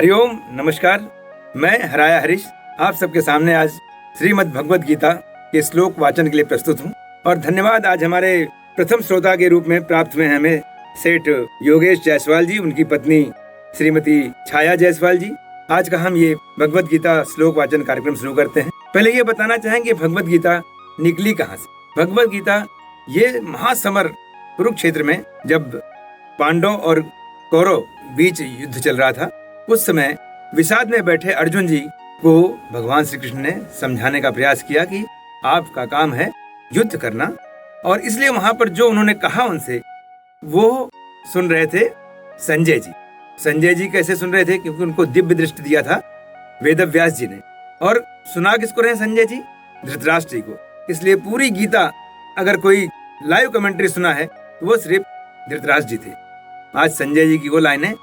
हरिओम नमस्कार। मैं हराया हरीश आप सबके सामने आज श्रीमद् भगवद गीता के श्लोक वाचन के लिए प्रस्तुत हूँ। और धन्यवाद आज हमारे प्रथम श्रोता के रूप में प्राप्त हुए हैं हमें सेठ योगेश जायसवाल जी, उनकी पत्नी श्रीमती छाया जायसवाल जी। आज का हम ये भगवद गीता श्लोक वाचन कार्यक्रम शुरू करते हैं। पहले ये बताना चाहेंगे भगवद गीता निकली कहाँ से। भगवद गीता ये महासमर कुरुक्षेत्र में जब पांडव और कौरव बीच युद्ध चल रहा था, उस समय विषाद में बैठे अर्जुन जी को भगवान श्री कृष्ण ने समझाने का प्रयास किया कि आपका काम है युद्ध करना। और इसलिए वहां पर जो उन्होंने कहा उनसे, वो सुन रहे थे संजय जी। संजय जी कैसे सुन रहे थे? क्योंकि उनको दिव्य दृष्टि दिया था वेदव्यास जी ने। और सुना किसको रहे संजय जी? धृतराष्ट्र जी को। इसलिए पूरी गीता अगर कोई लाइव कमेंट्री सुना है तो वो सिर्फ धृतराष्ट्र जी थे। आज संजय जी की वो लाइनें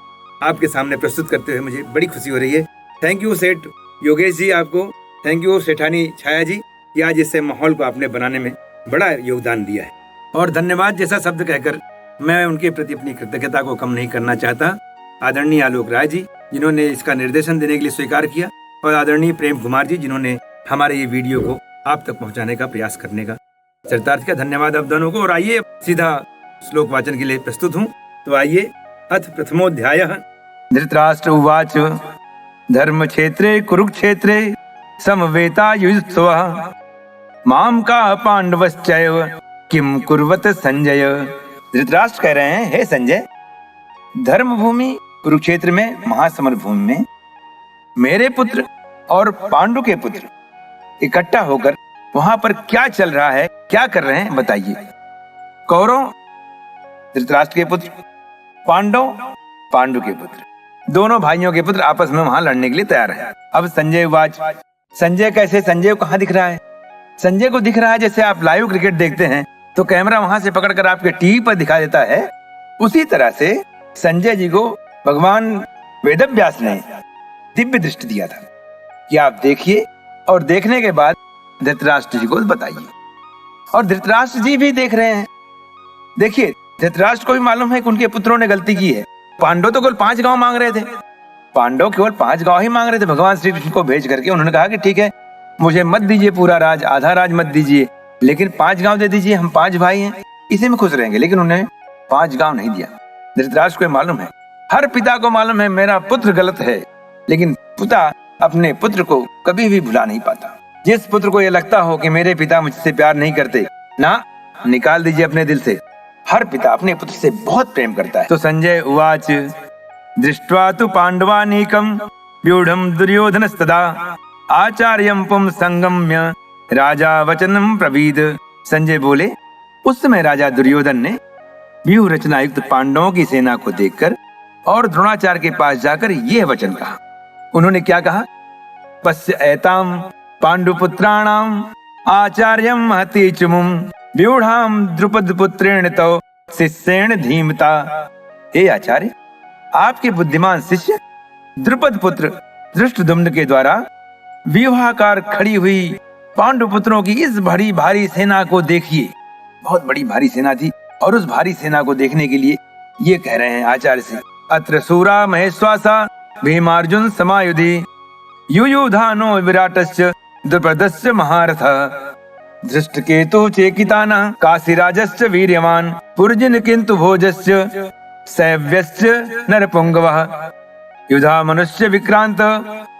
आपके सामने प्रस्तुत करते हुए मुझे बड़ी खुशी हो रही है। थैंक यू सेठ योगेश जी, आपको थैंक यू सेठानी छाया जी कि आज इससे माहौल को आपने बनाने में बड़ा योगदान दिया है। और धन्यवाद जैसा शब्द कहकर मैं उनके प्रति अपनी कृतज्ञता को कम नहीं करना चाहता। आदरणीय आलोक राय जी जिन्होंने इसका निर्देशन देने के लिए स्वीकार किया, और आदरणीय प्रेम कुमार जी जिन्होंने हमारे ये वीडियो को आप तक पहुंचाने का प्रयास करने का चरितार्थ किया। धन्यवाद आप दोनों को। और आइए सीधा श्लोक वाचन के लिए प्रस्तुत हूँ। तो आइए, अथ प्रथमोऽध्यायः। धृतराष्ट्र उवाच धर्म क्षेत्रे कुरुक्षेत्रे समवेतायुत्सवः माम का पांडवश्चैव किम कुर्वत संजय। धृतराष्ट्र कह रहे हैं, हे संजय, धर्म भूमि कुरुक्षेत्र में, महासमर भूमि में मेरे पुत्र और पांडु के पुत्र इकट्ठा होकर वहां पर क्या चल रहा है, क्या कर रहे हैं, बताइए। कौरव धृतराष्ट्र के पुत्र, पांडव पांडु के पुत्र, दोनों भाइयों के पुत्र आपस में वहां लड़ने के लिए तैयार हैं। अब संजय वाच, संजय कैसे? संजय को कहां दिख रहा है? संजय को दिख रहा है जैसे आप लाइव क्रिकेट देखते हैं तो कैमरा वहां से पकड़कर आपके टीवी पर दिखा देता है, उसी तरह से संजय जी को भगवान वेदव्यास ने दिव्य दृष्टि दिया था कि आप देखिए, और देखने के बाद धृतराष्ट्र जी को बताइए। और धृतराष्ट्र जी भी देख रहे हैं। देखिए, धृतराष्ट्र को भी मालूम है कि उनके पुत्रों ने गलती की है। पांडव तो केवल 5 गांव मांग रहे थे, पांडव केवल 5 गांव ही मांग रहे थे। भगवान श्री कृष्ण को भेज करके उन्होंने कहा कि ठीक है, मुझे मत दीजिए पूरा राज, आधा राज मत दीजिए, लेकिन 5 गांव दे दीजिए, हम 5 भाई हैं, इसी में खुश रहेंगे। लेकिन उन्हें 5 गांव नहीं दिया। धृतराष्ट्र को मालूम है, हर पिता को मालूम है मेरा पुत्र गलत है, लेकिन पिता अपने पुत्र को कभी भी भुला नहीं पाता। जिस पुत्र को ये लगता हो कि मेरे पिता मुझसे प्यार नहीं करते, ना, निकाल दीजिए अपने दिल से। हर पिता अपने पुत्र से बहुत प्रेम करता है। तो संजय उवाच दृष्ट्वा तु पांडवानीकं व्यूढ़ं दुर्योधनस्तदा आचार्यं पुं संगम्य राजा वचनं प्रवीद। संजय बोले, उस समय राजा दुर्योधन ने व्यूह रचना युक्त पांडवों की सेना को देखकर और द्रोणाचार्य के पास जाकर यह वचन कहा। उन्होंने क्या कहा? पश्य एताम पांडुपुत्राणाम आचार्यं महति चमुम व्यूढ़ाम द्रुपद पुत्रेण तो शिष्येण धीमता। हे आचार्य, आपके बुद्धिमान शिष्य द्रुपद पुत्र धृष्टद्युम्न के द्वारा व्यूहाकार खड़ी हुई पांडु पुत्रों की इस बड़ी भारी सेना को देखिए। बहुत बड़ी भारी सेना थी, और उस भारी सेना को देखने के लिए ये कह रहे हैं आचार्य से, अत्र सूरा महेश्वासा भीमार्जुन समायुधि युयुधानो विराटस्य द्रुपदस्य महारथः धृष्टकेतु चेकितानः काशीराजस्य वीर्यवान पुरजिन किंतु भोजस्य सैव्यस्य नरपुंगवः युधा मनुष्य विक्रांत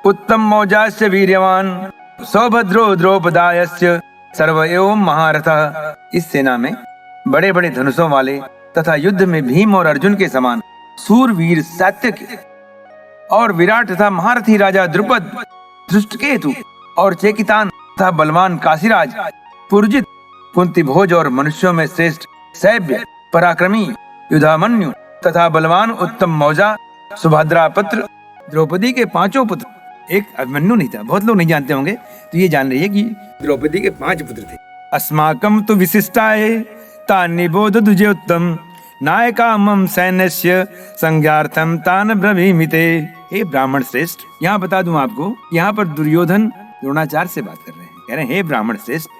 उत्तम मौजास्य वीर्यवान सौभद्रो द्रौपदायस्य सर्व एवं महारथः। इस सेना में बड़े बड़े धनुषों वाले तथा युद्ध में भीम और अर्जुन के समान सूरवीर सात्यकी और विराट तथा महारथी राजा द्रुपद, धृष्टकेतु और चेकितान तथा बलवान काशीराज, पुरजित, कुंती भोज और मनुष्यों में श्रेष्ठ सैव्य, पराक्रमी युधामन्यु तथा बलवान उत्तम मौजा, सुभद्रा पुत्र, द्रौपदी के 5 पुत्र, एक अभिमन्यु नहीं था। बहुत लोग नहीं जानते होंगे, तो ये जान रही है कि द्रौपदी के 5 पुत्र थे। अस्माकं तु विशिष्टाये तान् निबोध द्विजोत्तम नायका मम सैन्यस्य संज्ञार्थम तान ब्रवीमिते। हे ब्राह्मण श्रेष्ठ, यहाँ बता दूं आपको, यहाँ पर दुर्योधन द्रोणाचार्य से बात कर रहे हैं। कह रहे हैं, हे ब्राह्मण श्रेष्ठ,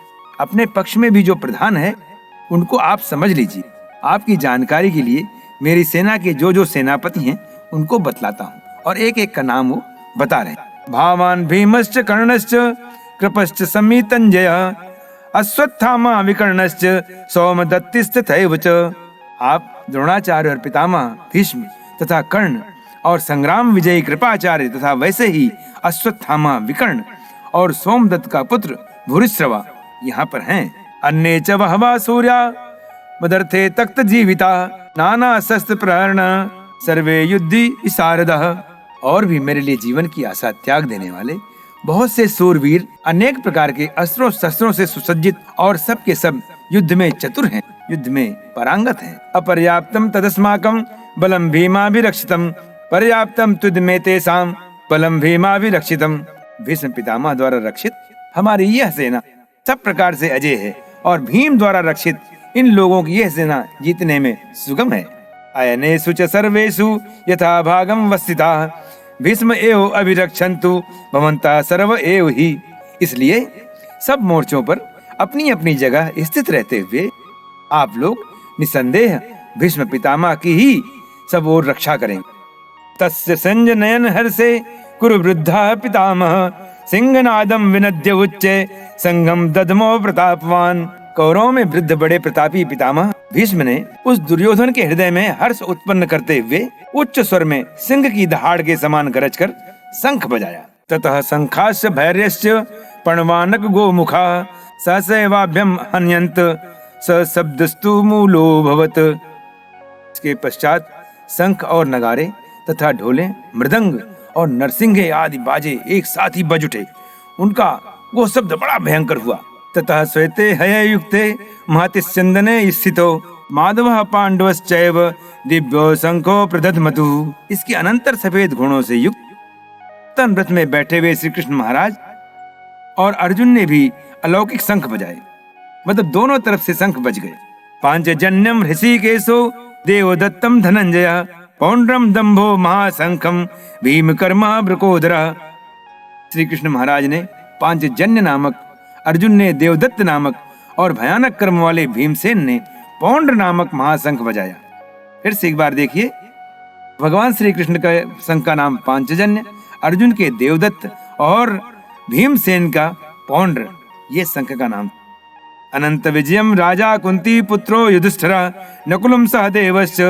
अपने पक्ष में भी जो प्रधान है उनको आप समझ लीजिए। आपकी जानकारी के लिए मेरी सेना के जो जो सेनापति हैं उनको बतलाता हूँ। और एक एक का नाम वो बता रहे हैं। भावान भीमश्च कर्णश्च कृपश्च समीतंजय अश्वत्थामा विकर्णश्च सौमदत्तिस्तथैव च। आप द्रोणाचार्य और पितामह भीष्म तथा कर्ण और संग्राम विजयी कृपाचार्य तथा वैसे ही अश्वत्थामा विकर्ण और सोमदत्त का पुत्र भूरिश्रवा यहाँ पर हैं। अन्ये च बहवा सूर्या मदर्थे तक्त जीविता नाना शस्त्र प्रहरण सर्वे युद्धि विशारदः। और भी मेरे लिए जीवन की आशा त्याग देने वाले बहुत से सूरवीर अनेक प्रकार के अस्त्रों शस्त्रों से सुसज्जित और सब के सब युद्ध में चतुर हैं, युद्ध में पारंगत हैं। अपर्याप्तम तदस्माकं बलम भीमाभिरक्षितम पर्याप्तम तुदमे तेषां बलम भीमाभिरक्षितम। भीष्म पितामह द्वारा रक्षित हमारी यह सेना सब प्रकार से अजय है और भीम द्वारा रक्षित इन लोगों की यह सेना जीतने में सुगम है। अयनेषु च सर्वेषु यथा भागम वस्थिता भीष्म एव अभिरक्षन्तु भवन्तः सर्व एव ही। इसलिए सब मोर्चों पर अपनी अपनी जगह स्थित रहते हुए आप लोग निसंदेह भीष्म पितामह की ही सब ओर रक्षा करेंगे। तस्य संजनयन हर्षे कुरु वृद्धा पितामह सिंहनादम विनद्य उच्चे संगम दधमो प्रतापवान। कौरवों में वृद्ध बड़े प्रतापी पितामह भीष्म ने उस दुर्योधन के हृदय में हर्ष उत्पन्न करते हुए उच्च स्वर में सिंह की दहाड़ के समान गरज कर शंख बजाया। ततः शंखास्य भैर्यश्च पणवानक गोमुखा सहसैवाभ्यम हन्यन्त स शब्दस्तु मूलो भवत। इसके पश्चात शंख और नगारे तथा ढोले मृदंग और नरसिंगे आदि बाजे एक साथ ही बज उठे। उनका वो शब्द बड़ा भयंकर हुआ। ततः श्वेते हययुक्ते महतिस्यन्दने स्थितो माधवः पांडवश्चैव दिव्यो शंखो प्रदध्मतु। इसके अनंतर सफेद घोड़ों से युक्त तन रथ में बैठे हुए श्री कृष्ण महाराज और अर्जुन ने भी अलौकिक शंख बजाए, मतलब दोनों तरफ से शंख बज गए। पांचजन्यम ऋषिकेशो देवदत्तम धनंजय पौंड्रम दंभो महाशंखम भीमकर्मा ब्रकोदरा। श्री कृष्ण महाराज ने पांचजन्य नामक, अर्जुन ने देवदत्त नामक और भयानक कर्म वाले भीमसेन ने पौंड्र नामक महाशंख बजाया। फिर से एक बार देखिए, भगवान श्री कृष्ण का शंख का नाम पांचजन्य, अर्जुन के देवदत्त और भीमसेन का पौंड्र, ये शंख का नाम। अनंत विजयम राजा कुंती पुत्रो युधिष्ठिरा नकुलम सहदेवश्च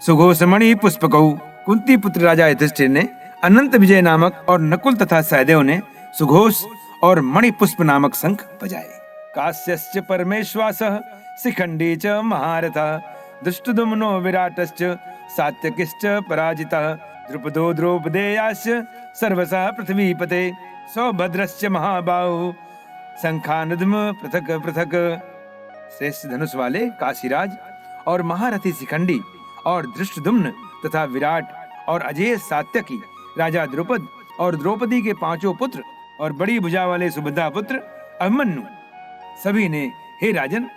सुघोषमणि पुष्पकौ। कुंती पुत्र राजा युधिष्ठिर ने अनंत विजय नामक और नकुल तथा सहदेव ने सुघोष और मणि पुष्प नामक शंख बजाए। काश्यश्च परमेश्वासः शिखंडी च महारथः दुष्टदुम्नो विराटश्च सात्यकिश्च पराजितः द्रुपदो द्रौपदेयाश्च सर्वशः पृथ्वीपते सौभद्रश्च महाबाहु शंखानुद्म पृथक पृथक। श्रेष्ठ धनुष वाले काशीराज और महारथी शिखंडी और धृष्टद्युम्न तथा विराट और अजेय सात्यकी राजा द्रुपद और द्रौपदी के पांचों पुत्र और बड़ी भुजा वाले सुभद्रा पुत्र अभिमन्यु, सभी ने हे राजन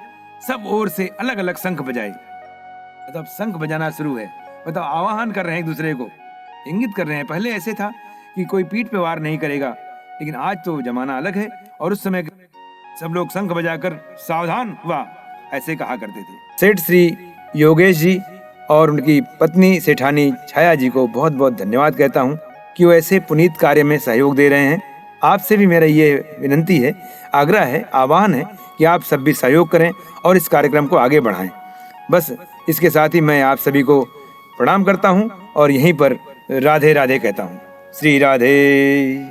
सब ओर से अलग अलग शंख बजाए। मतलब शंख बजाना शुरू है, मतलब आवाहन कर रहे हैं एक दूसरे को, इंगित कर रहे हैं। पहले ऐसे था कि कोई पीठ पे वार नहीं करेगा, लेकिन आज तो जमाना अलग है और उस समय सब लोग शंख बजाकर सावधान हुआ ऐसे कहा करते थे। सेठ श्री योगेश जी और उनकी पत्नी सेठानी छाया जी को बहुत बहुत धन्यवाद कहता हूँ कि वो ऐसे पुनीत कार्य में सहयोग दे रहे हैं। आपसे भी मेरा ये विनंती है, आग्रह है, आह्वान है कि आप सब भी सहयोग करें और इस कार्यक्रम को आगे बढ़ाएं। बस इसके साथ ही मैं आप सभी को प्रणाम करता हूं और यहीं पर राधे राधे कहता हूं। श्री राधे।